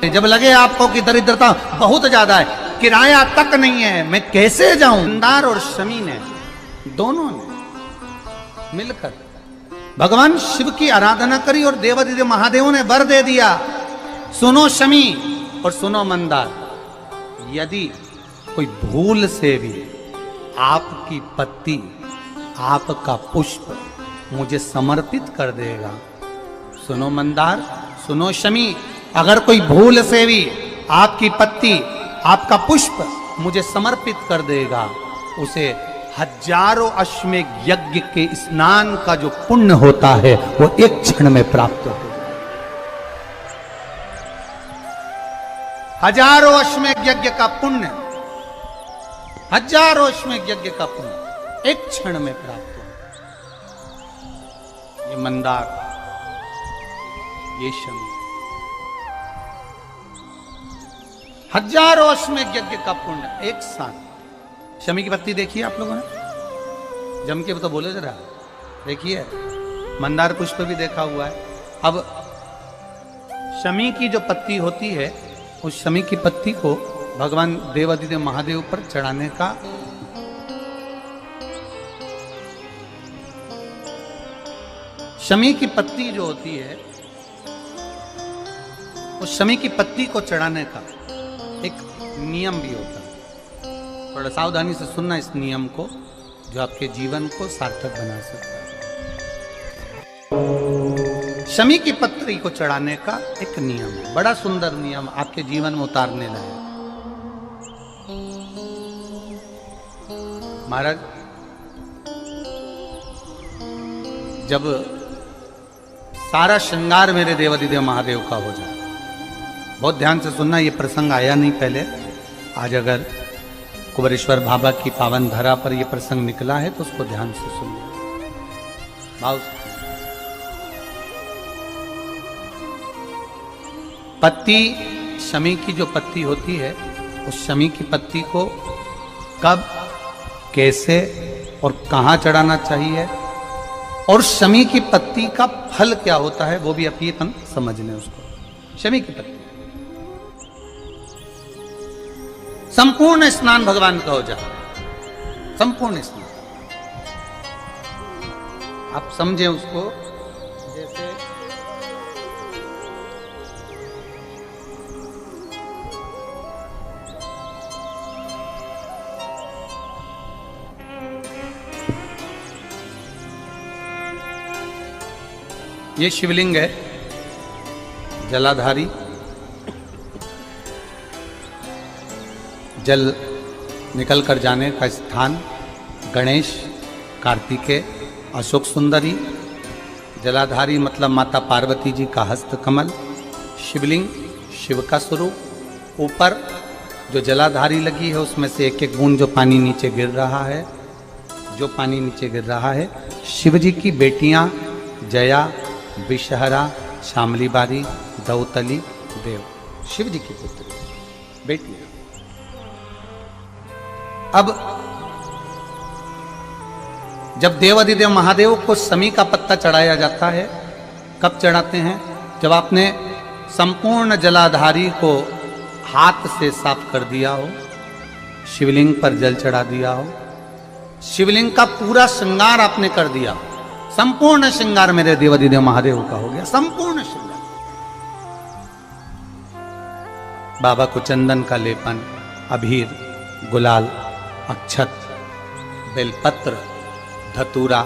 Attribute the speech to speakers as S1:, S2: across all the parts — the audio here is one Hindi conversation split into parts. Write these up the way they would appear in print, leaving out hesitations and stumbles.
S1: जब लगे आपको कि दरिद्रता बहुत ज्यादा है, किराया तक नहीं है, मैं कैसे जाऊं, मंदार और शमी ने दोनों ने मिलकर भगवान शिव की आराधना करी और देवादिदेव महादेव ने वर दे दिया। सुनो शमी और सुनो मंदार, यदि कोई भूल से भी आपकी पत्ती, आपका पुष्प मुझे समर्पित कर देगा, सुनो मंदार, सुनो शमी, अगर कोई भूल से भी आपकी पत्ती, आपका पुष्प मुझे समर्पित कर देगा, उसे हजारों अश्वमेध यज्ञ के स्नान का जो पुण्य होता है वो एक क्षण में प्राप्त होगा। हजारों अश्वमेध यज्ञ का पुण्य, हजारों अश्वमेध यज्ञ का पुण्य एक क्षण में प्राप्त होगा। ये मंदार, ये शमी, हजारों अश्वमेध यज्ञ का पुण्य एक साथ। शमी की पत्ती देखिए आप लोगों ने, जम के तो बोले जरा, देखिए मंदार पुष्प भी देखा हुआ है। अब शमी की जो पत्ती होती है, उस शमी की पत्ती को भगवान देवादिदेव महादेव पर चढ़ाने का शमी की पत्ती जो होती है, उस शमी की पत्ती को चढ़ाने का एक नियम भी होता है। थोड़ा सावधानी से सुनना इस नियम को, जो आपके जीवन को सार्थक बना सकता है। शमी की पत्ती को चढ़ाने का एक नियम है, बड़ा सुंदर नियम, आपके जीवन में उतारने लायक। महाराज, जब सारा श्रृंगार मेरे देवादिदेव महादेव का हो जाए, बहुत ध्यान से सुनना, ये प्रसंग आया नहीं पहले, आज अगर कुबेरेश्वर बाबा की पावन धरा पर यह प्रसंग निकला है तो उसको ध्यान से सुनिए भाव। पत्ती, शमी की जो पत्ती होती है, उस शमी की पत्ती को कब, कैसे और कहां चढ़ाना चाहिए, और शमी की पत्ती का फल क्या होता है, वो भी अपन समझ लें उसको। शमी की पत्ती, संपूर्ण स्नान भगवान का हो जाए, संपूर्ण स्नान, आप समझे उसको। जैसे ये शिवलिंग है, जलाधारी, जल निकल कर जाने का स्थान, गणेश, कार्तिकेय, अशोक सुंदरी, जलाधारी मतलब माता पार्वती जी का हस्त कमल, शिवलिंग, शिव का स्वरूप, ऊपर जो जलाधारी लगी है उसमें से एक एक बूंद जो पानी नीचे गिर रहा है, जो पानी नीचे गिर रहा है, शिव जी की बेटियां जया, विषहरा, शामली बारी, दौतली, देव, शिव जी की पुत्री बेटियां। अब जब देवादिदेव महादेव को शमी का पत्ता चढ़ाया जाता है, कब चढ़ाते हैं, जब आपने संपूर्ण जलाधारी को हाथ से साफ कर दिया हो, शिवलिंग पर जल चढ़ा दिया हो, शिवलिंग का पूरा श्रृंगार आपने कर दिया, संपूर्ण श्रृंगार मेरे देवादिदेव महादेव का हो गया, संपूर्ण श्रृंगार। बाबा को चंदन का लेपन, अबीर, गुलाल, अक्षत, बेलपत्र, धतूरा,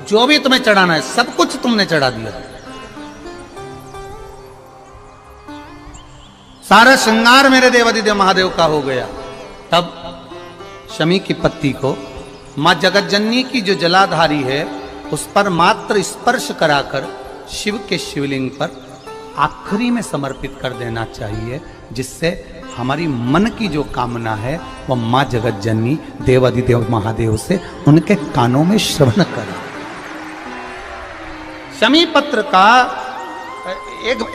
S1: जो भी तुम्हें चढ़ाना है सब कुछ तुमने चढ़ा दिया, सारा श्रृंगार मेरे देवादिदेव महादेव का हो गया। तब शमी की पत्ती को मां जगतजननी की जो जलाधारी है उस पर मात्र स्पर्श कराकर शिव के शिवलिंग पर आखिरी में समर्पित कर देना चाहिए, जिससे हमारी मन की जो कामना है वह मां जगतजननी देवादिदेव महादेव से उनके कानों में श्रवण करे। शमी पत्र का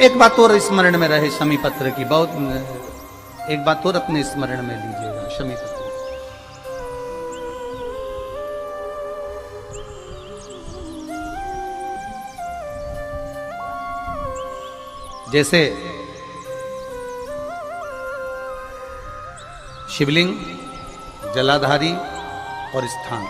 S1: एक बात और स्मरण में रहे, शमी पत्र की बहुत एक बात और अपने स्मरण में लीजिएगा। शमी पत्र जैसे शिवलिंग, जलाधारी और स्थान।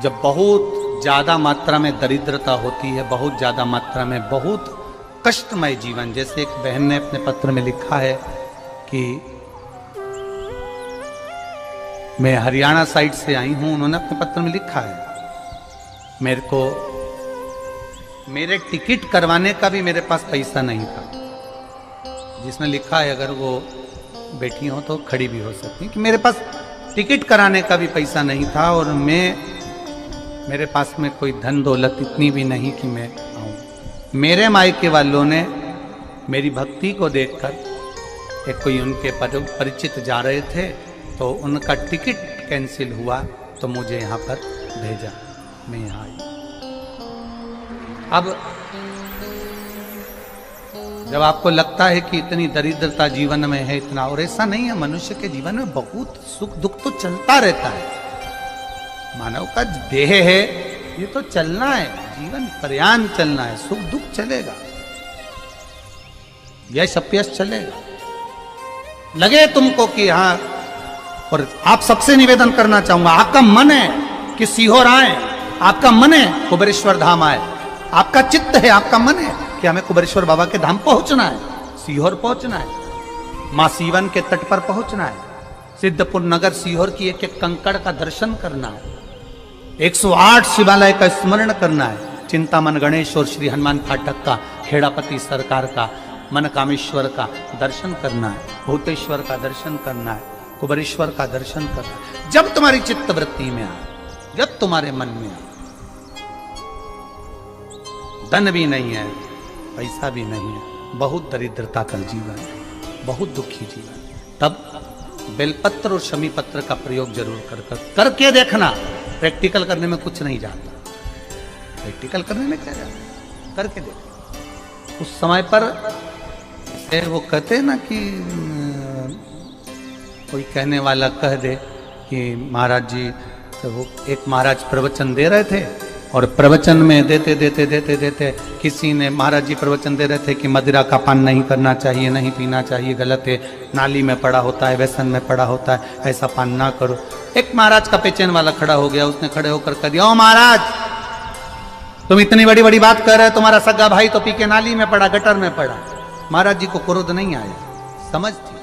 S1: जब बहुत ज्यादा मात्रा में दरिद्रता होती है, बहुत ज्यादा मात्रा में बहुत कष्टमय जीवन, जैसे एक बहन ने अपने पत्र में लिखा है कि मैं हरियाणा साइड से आई हूं, उन्होंने अपने पत्र में लिखा है मेरे को मेरे टिकट करवाने का भी मेरे पास पैसा नहीं था। जिसने लिखा है, अगर वो बैठी हो तो खड़ी भी हो सकती, कि मेरे पास टिकट कराने का भी पैसा नहीं था और मेरे पास में कोई धन दौलत इतनी भी नहीं कि मैं आऊं। मेरे मायके वालों ने मेरी भक्ति को देखकर, एक कोई उनके परिचित जा रहे थे तो उनका टिकट कैंसिल हुआ तो मुझे यहाँ पर भेजा, मैं यहाँ आई। अब जब आपको लगता है कि इतनी दरिद्रता जीवन में है, इतना, और ऐसा नहीं है, मनुष्य के जीवन में बहुत सुख दुख तो चलता रहता है। मानव का देह है, ये तो चलना है, जीवन पर्यान चलना है, सुख दुख चलेगा, यश अपयश चलेगा। लगे तुमको कि हाँ, और आप सबसे निवेदन करना चाहूंगा, आपका मन है कि सीहोर आए, आपका मन है कुबेरेश्वर धाम आए, आपका चित्त है, आपका मन है कि हमें कुबेरेश्वर बाबा के धाम पहुंचना है, सीहोर पहुंचना है, मां सीवन के तट पर पहुंचना है, सिद्धपुर नगर सीहोर की एक एक कंकड़ का दर्शन करना है, 108 शिवालय का स्मरण करना है, चिंतामन गणेश और श्री हनुमान फाटक का, खेड़ापति सरकार का, मनकामेश्वर का दर्शन करना है, भूतेश्वर का दर्शन करना है, कुबेरेश्वर का दर्शन करना है। जब तुम्हारी चित्त वृत्ति में आए, जब तुम्हारे मन में आए, धन भी नहीं है, पैसा भी नहीं है, बहुत दरिद्रता का जीवन है, बहुत दुखी जीवन है, तब बेलपत्र और शमी पत्र का प्रयोग जरूर करके देखना। प्रैक्टिकल करने में कुछ नहीं जाता, प्रैक्टिकल करने में क्या जाता, करके देखो। उस समय पर वो कहते हैं ना कि कोई कहने वाला कह दे कि महाराज जी, तो वो एक महाराज प्रवचन दे रहे थे और प्रवचन में देते देते देते देते किसी ने, महाराज जी प्रवचन दे रहे थे कि मदिरा का पान नहीं करना चाहिए, नहीं पीना चाहिए, गलत है, नाली में पड़ा होता है, व्यसन में पड़ा होता है, ऐसा पान ना करो। एक महाराज का पेचेन वाला खड़ा हो गया, उसने खड़े होकर कह दिया, ओ महाराज तुम इतनी बड़ी बड़ी बात कर रहे हो, तुम्हारा सगा भाई तो पी के नाली में पड़ा, गटर में पड़ा। महाराज जी को क्रोध नहीं आया, समझ थी।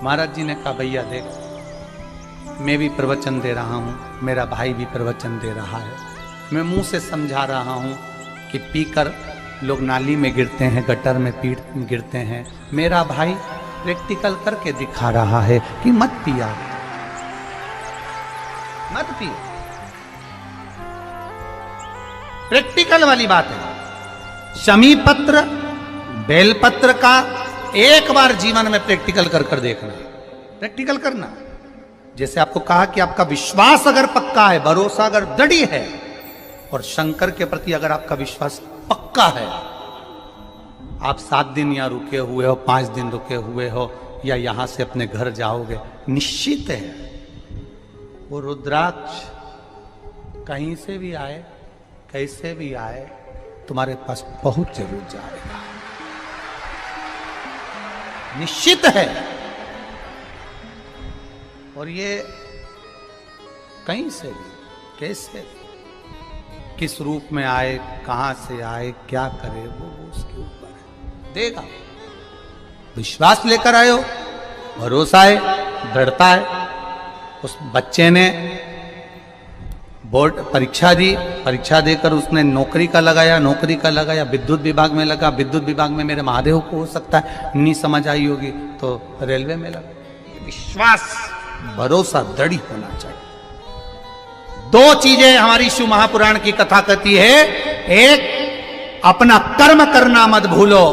S1: महाराज जी ने कहा, भैया देख, मैं भी प्रवचन दे रहा हूँ, मेरा भाई भी प्रवचन दे रहा है, मैं मुंह से समझा रहा हूँ कि पीकर लोग नाली में गिरते हैं, गटर में गिरते हैं, मेरा भाई प्रैक्टिकल करके दिखा रहा है कि मत पिया, मत पियो। प्रैक्टिकल वाली बात है। शमी पत्र, बेलपत्र का एक बार जीवन में प्रैक्टिकल कर देखना, प्रैक्टिकल करना। जैसे आपको कहा कि आपका विश्वास अगर पक्का है, भरोसा अगर दृढ़ है, और शंकर के प्रति अगर आपका विश्वास पक्का है, आप 7 दिन यहाँ रुके हुए हो, 5 दिन रुके हुए हो, या यहां से अपने घर जाओगे, निश्चित है वो रुद्राक्ष कहीं से भी आए, कैसे भी आए, तुम्हारे पास बहुत जरूर जाएगा, निश्चित है। और ये कहीं से भी, कैसे भी, किस रूप में आए, कहां से आए, क्या करे, वो उसके ऊपर है, देगा। विश्वास लेकर आए हो, भरोसा है, दृढ़ता है। उस बच्चे ने बोर्ड परीक्षा दी, परीक्षा देकर उसने नौकरी का लगाया, विद्युत विभाग में लगा, विद्युत विभाग में मेरे महादेव को हो सकता है नहीं समझ आई होगी तो रेलवे में लगा। विश्वास, भरोसा दृढ़ होना चाहिए। 2 चीजें हमारी शिव महापुराण की कथा कहती है, एक अपना कर्म करना मत भूलो,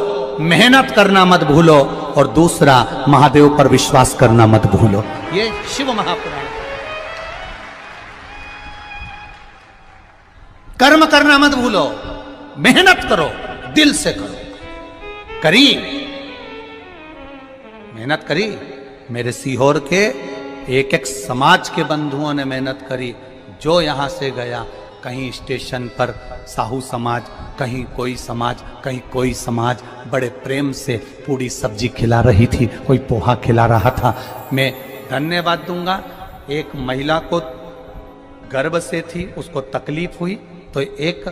S1: मेहनत करना मत भूलो, और दूसरा महादेव पर विश्वास करना मत भूलो। ये शिव महापुराण। कर्म करना मत भूलो, मेहनत करो, दिल से करो। करी, मेहनत करी। मेरे सीहोर के एक एक समाज के बंधुओं ने मेहनत करी। जो यहां से गया, कहीं स्टेशन पर साहू समाज, कहीं कोई समाज बड़े प्रेम से पूरी सब्जी खिला रही थी, कोई पोहा खिला रहा था। मैं धन्यवाद दूंगा, एक महिला को गर्भ से थी, उसको तकलीफ हुई तो एक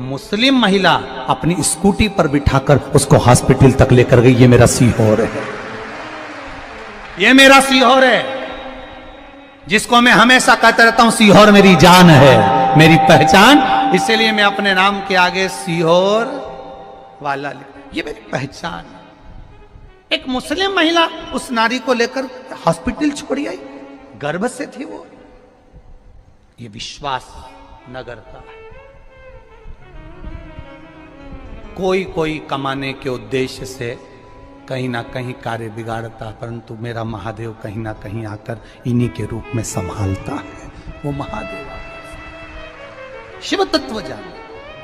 S1: मुस्लिम महिला अपनी स्कूटी पर बिठाकर उसको हॉस्पिटल तक लेकर गई। ये मेरा सीहोर है, ये मेरा सीहोर है, जिसको मैं हमेशा कहता रहता हूं सीहोर मेरी जान है, मेरी पहचान। इसलिए मैं अपने नाम के आगे सीहोर वाला ये मेरी पहचान। एक मुस्लिम महिला उस नारी को लेकर हॉस्पिटल छोड़ी आई, गर्भ से थी वो। ये विश्वास नगर का है। कोई कमाने के उद्देश्य से कहीं ना कहीं कार्य बिगाड़ता, परंतु मेरा महादेव कहीं ना कहीं आकर इन्हीं के रूप में संभालता है। वो महादेव शिव तत्व जानो।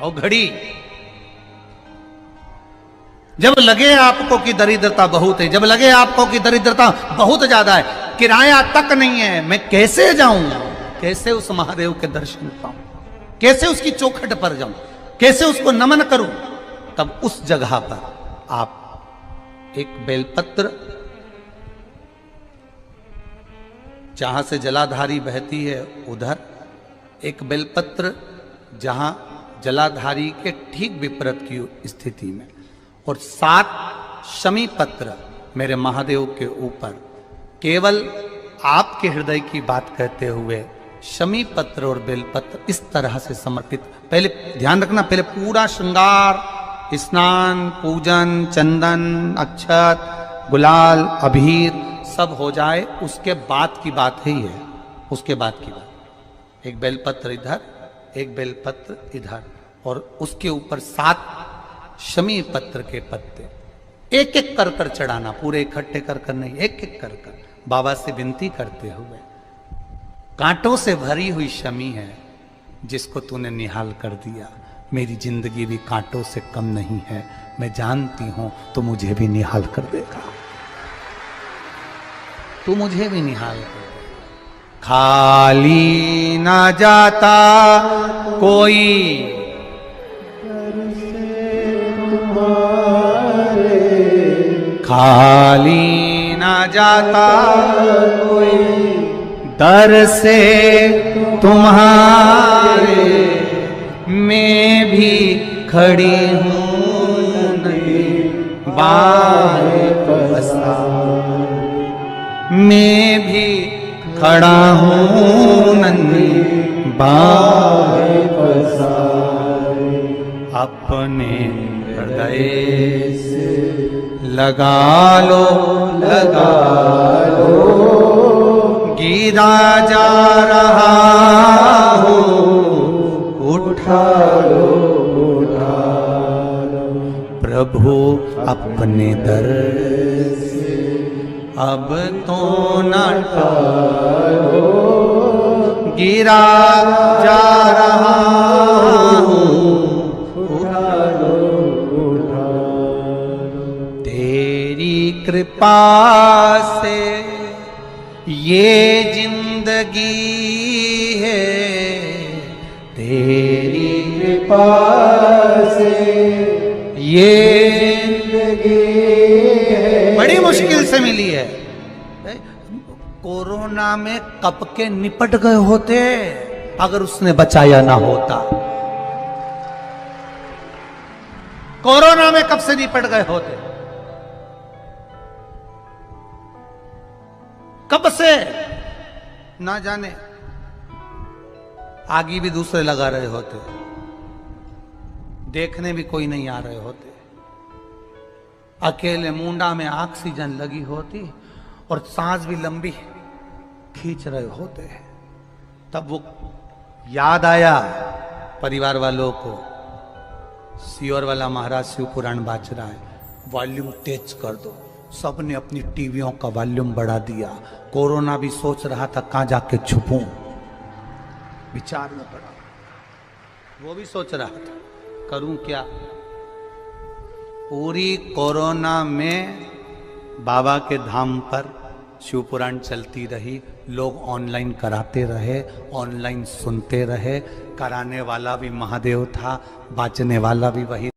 S1: और घड़ी जब लगे आपको कि दरिद्रता बहुत है, जब लगे आपको कि दरिद्रता बहुत ज्यादा है, किराया तक नहीं है, मैं कैसे जाऊं, कैसे उस महादेव के दर्शन पाऊं, कैसे उसकी चौखट पर जाऊं, कैसे उसको नमन करूं, तब उस जगह पर आप एक बेलपत्र, जहां से जलाधारी बहती है उधर एक बेलपत्र, जहां जलाधारी के ठीक विपरीत की स्थिति में, और 7 शमी पत्र मेरे महादेव के ऊपर, केवल आपके हृदय की बात कहते हुए शमी पत्र और बेलपत्र इस तरह से समर्पित। पहले ध्यान रखना, पहले पूरा श्रृंगार, स्नान, पूजन, चंदन, अक्षत, गुलाल, अबीर सब हो जाए, उसके बाद की बात ही है, उसके बाद की बात। एक बेलपत्र इधर, एक बेलपत्र इधर, और उसके ऊपर 7 शमी पत्र के पत्ते एक एक कर कर चढ़ाना, पूरे इकट्ठे कर कर नहीं, एक एक कर कर बाबा से विनती करते हुए। कांटों से भरी हुई शमी है जिसको तूने निहाल कर दिया, मेरी जिंदगी भी कांटों से कम नहीं है, मैं जानती हूं तो मुझे भी निहाल कर देगा, तू मुझे भी निहाल कर देगा। खाली ना जाता कोई खाली ना जाता कोई दर से तुम्हारे, मैं भी खड़ी हूँ नहीं बाहें पसारे, मैं भी खड़ा हूँ नन्ही बाहें पसारे, अपने हृदय से लगा लो गिरा जा रहा हूँ, उठा लो प्रभु अपने दर से, अब तो न टालो, गिरा जा रहा हूँ, उठा लो तेरी कृपा से ये जिंदगी है, तेरी कृपा से ये जिंदगी है। बड़ी मुश्किल से मिली है। कोरोना में कब के निपट गए होते अगर उसने बचाया ना होता। कोरोना में कब से निपट गए होते, कब से ना जाने, आगे भी दूसरे लगा रहे होते, देखने भी कोई नहीं आ रहे होते, अकेले मुंडा में ऑक्सीजन लगी होती और सांस भी लंबी खींच रहे होते। तब वो याद आया परिवार वालों को, सीओर वाला महाराज शिव पुराण बाज रहा है, वॉल्यूम तेज कर दो। सबने अपनी टीवियों का वॉल्यूम बढ़ा दिया। कोरोना भी सोच रहा था कहां जाके छुपूं, विचार में पड़ा, वो भी सोच रहा था करूं क्या। पूरी कोरोना में बाबा के धाम पर शिवपुराण चलती रही, लोग ऑनलाइन कराते रहे, ऑनलाइन सुनते रहे। कराने वाला भी महादेव था, बाचने वाला भी वही।